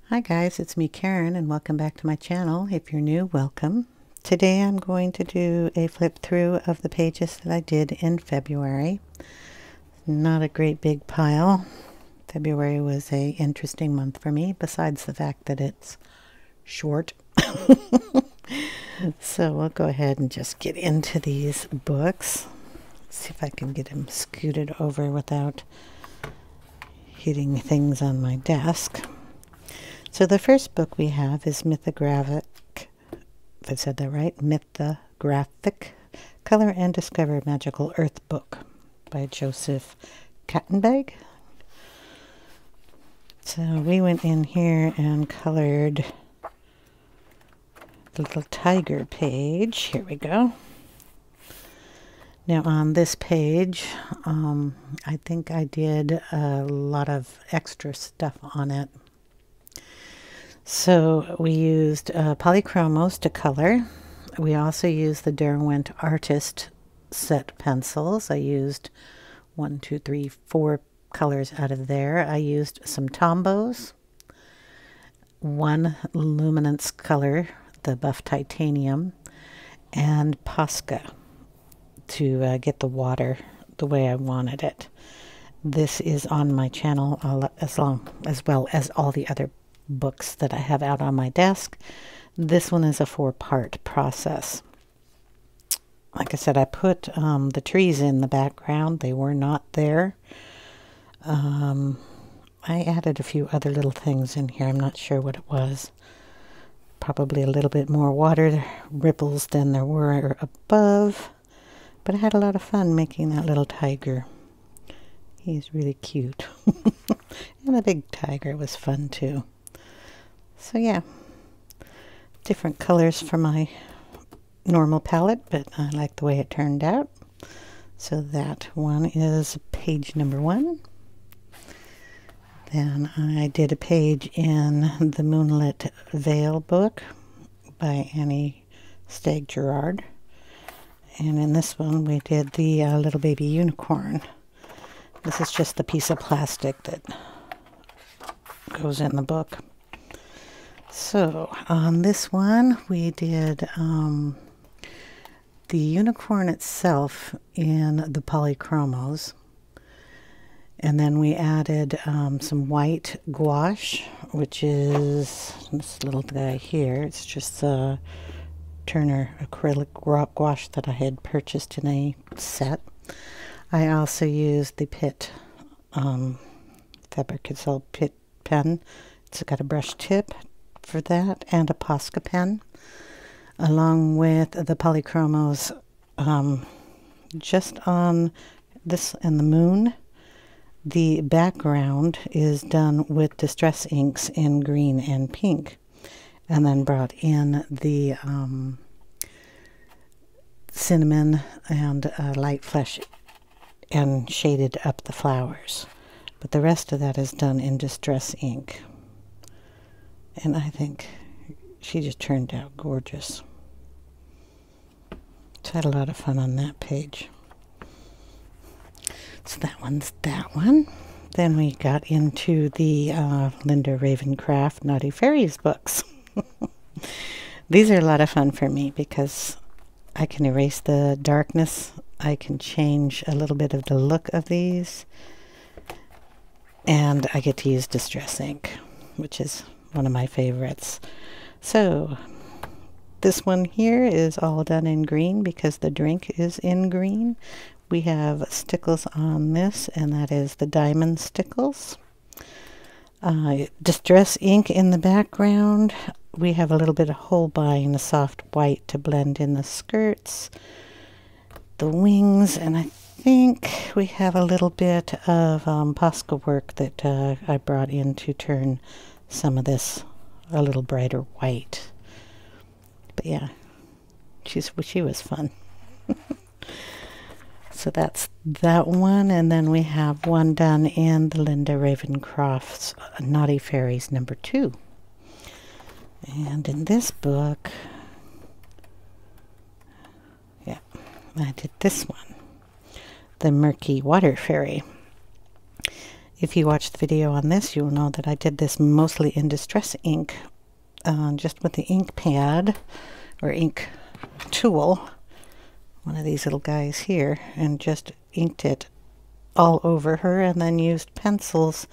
Hi guys, it's me Karen and welcome back to my channel. If you're new, welcome. Today I'm going to do a flip through of the pages that I did in February. Not a great big pile. February was an interesting month for me, besides the fact that it's short. So we'll go ahead and just get into these books. See if I can get them scooted over without hitting things on my desk. So the first book we have is Mythographic, if I said that right, Mythographic, Color and Discover Magical Earth Book by Joseph Kattenbag. So we went in here and colored the little tiger page. Here we go. Now on this page, I think I did a lot of extra stuff on it. So we used polychromos to color. We also used the Derwent Artist set pencils. I used 1, 2, 3, 4 colors out of there. I used some Tombos, one luminance color, the Buff Titanium, and Posca to get the water the way I wanted it. This is on my channel as well as all the other books that I have out on my desk. This one is a 4-part process. Like I said, I put the trees in the background. They were not there. I added a few other little things in here. I'm not sure what it was. Probably a little bit more water ripples than there were above. But I had a lot of fun making that little tiger. He's really cute. And the big tiger was fun too. So yeah, different colors for my normal palette, but I like the way it turned out. So that one is page number 1. Then I did a page in the Moonlit Veil book by Annie Stagg Gerard. And in this one we did the little baby unicorn. This is just the piece of plastic that goes in the book. So on this one we did the unicorn itself in the polychromos, and then we added some white gouache, which is this little guy here. It's just a Turner acrylic gouache that I had purchased in a set. I also used the Pitt Faber-Castell Pitt pen. It's got a brush tip for that and a Posca pen, along with the polychromos just on this and the moon. The background is done with distress inks in green and pink, and then brought in the cinnamon and light flesh and shaded up the flowers. But the rest of that is done in distress ink. And I think she just turned out gorgeous. So I had a lot of fun on that page. So that one's that one. Then we got into the Linda Ravencraft Naughty Fairies books. These are a lot of fun for me because I can erase the darkness. I can change a little bit of the look of these. And I get to use distress ink, which is one of my favorites. So this one here is all done in green because the drink is in green. We have stickles on this, and that is the diamond stickles. Distress ink in the background. We have a little bit of Holbein, a soft white to blend in the skirts, the wings, and I think we have a little bit of Posca work that I brought in to turn some of this a little brighter white. But yeah, she was fun. So that's that one, and then we have one done in the Linda Ravencroft's Naughty Fairies number 2. And in this book, yeah, I did this one, the Murky Water Fairy. If you watched the video on this, you'll know that I did this mostly in Distress ink, just with the ink pad or ink tool, one of these little guys here, and just inked it all over her, and then used pencils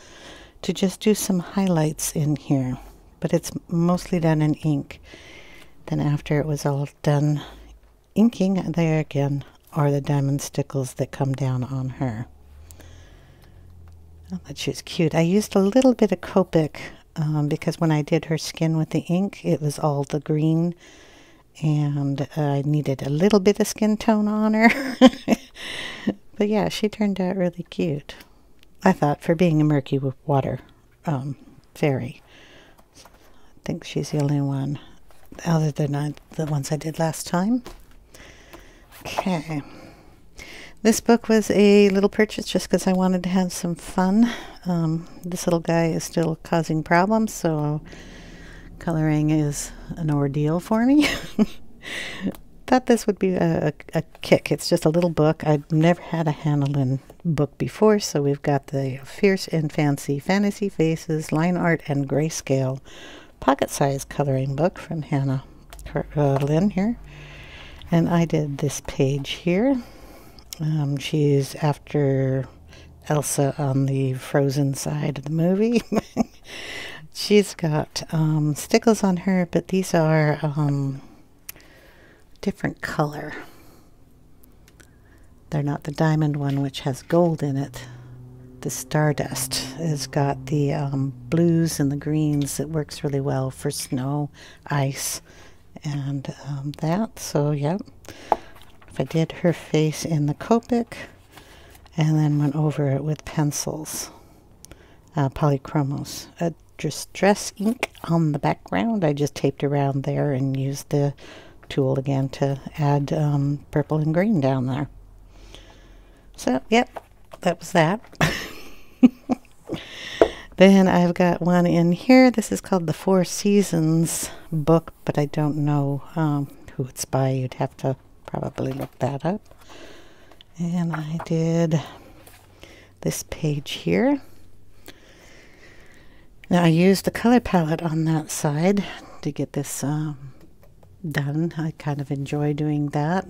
to just do some highlights in here. But it's mostly done in ink. Then after it was all done inking, there again are the diamond stickles that come down on her. Oh, that she's cute. I used a little bit of Copic because when I did her skin with the ink, it was all the green, and I needed a little bit of skin tone on her. But yeah, she turned out really cute, I thought, for being a murky water fairy. I think she's the only one other than the ones I did last time. Okay. This book was a little purchase just because I wanted to have some fun. This little guy is still causing problems, so coloring is an ordeal for me. Thought this would be a kick. It's just a little book. I've never had a Hannah Lynn book before, so we've got the Fierce and Fancy Fantasy Faces Line Art and Grayscale pocket-sized coloring book from Hannah Lynn here. And I did this page here. She's after Elsa on the Frozen side of the movie. She's got stickles on her, but these are different color. They're not the diamond one, which has gold in it. The Stardust has got the blues and the greens. It works really well for snow, ice, and that. So, yep. If I did her face in the Copic, and then went over it with pencils, polychromos. Distress ink on the background. I just taped around there and used the tool again to add purple and green down there. So, yep, that was that. Then I've got one in here. This is called the Four Seasons book, but I don't know who it's by. You'd have to probably look that up. And I did this page here. Now I used the color palette on that side to get this done. I kind of enjoy doing that.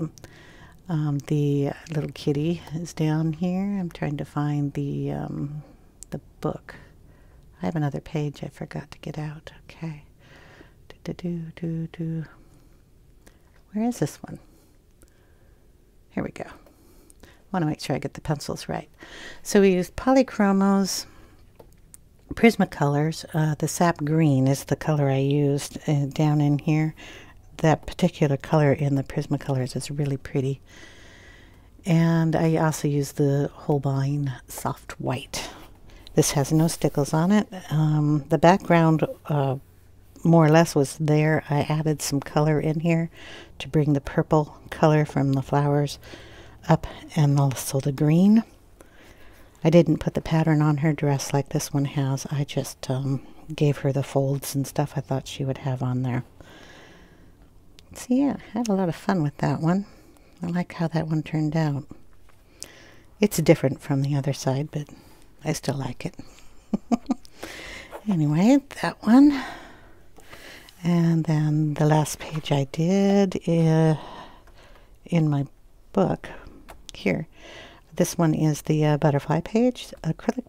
The little kitty is down here. I'm trying to find the book. I have another page I forgot to get out. Okay. Where is this one? Here we go. I want to make sure I get the pencils right. So we used polychromos, Prismacolors. The sap green is the color I used down in here. That particular color in the Prismacolors is really pretty. And I also used the Holbein Soft White. This has no stickles on it. The background more or less was there. I added some color in here to bring the purple color from the flowers up, and also the green. I didn't put the pattern on her dress like this one has. I just gave her the folds and stuff I thought she would have on there. So yeah, I had a lot of fun with that one. I like how that one turned out. It's different from the other side, but I still like it. Anyway, that one. And then the last page I did in my book here. This one is the butterfly page. Acrylic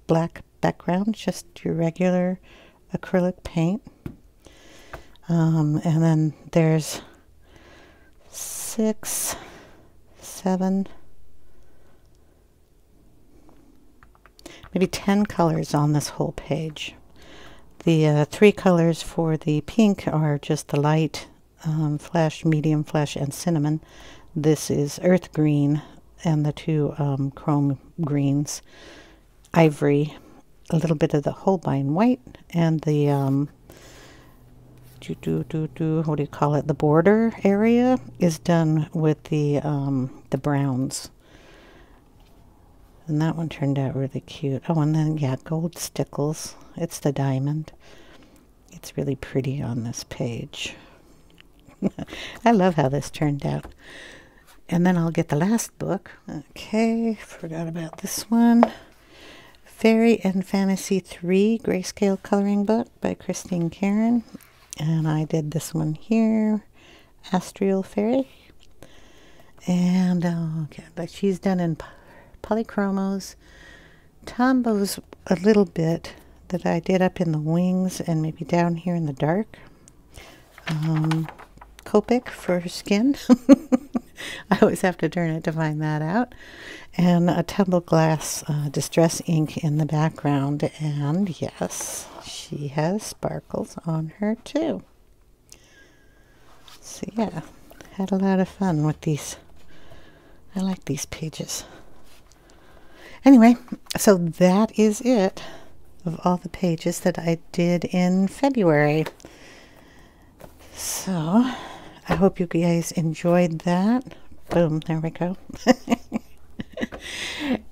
black background, just your regular acrylic paint. And then there's 6, 7, maybe 10 colors on this whole page. The 3 colors for the pink are just the light, flesh, medium flesh, and cinnamon. This is earth green, and the 2 chrome greens, ivory, a little bit of the Holbein white, and the what do you call it? The border area is done with the browns. And that one turned out really cute. Oh, and then, yeah, gold stickles. It's the diamond. It's really pretty on this page. I love how this turned out. And then I'll get the last book. Okay, forgot about this one. Fairy and Fantasy 3 Grayscale Coloring Book by Christine Karen. And I did this one here, Astral Fairy. And okay, but she's done in polychromos. Tombows a little bit that I did up in the wings and maybe down here in the dark. Copic for skin. I always have to turn it to find that out. And a tumble glass distress ink in the background. And yes, she has sparkles on her too. So yeah, had a lot of fun with these. I like these pages. Anyway, so that is it of all the pages that I did in February. So I hope you guys enjoyed that. Boom, there we go.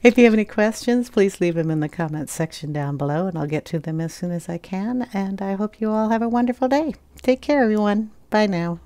If you have any questions, please leave them in the comments section down below, and I'll get to them as soon as I can. And I hope you all have a wonderful day. Take care, everyone. Bye now.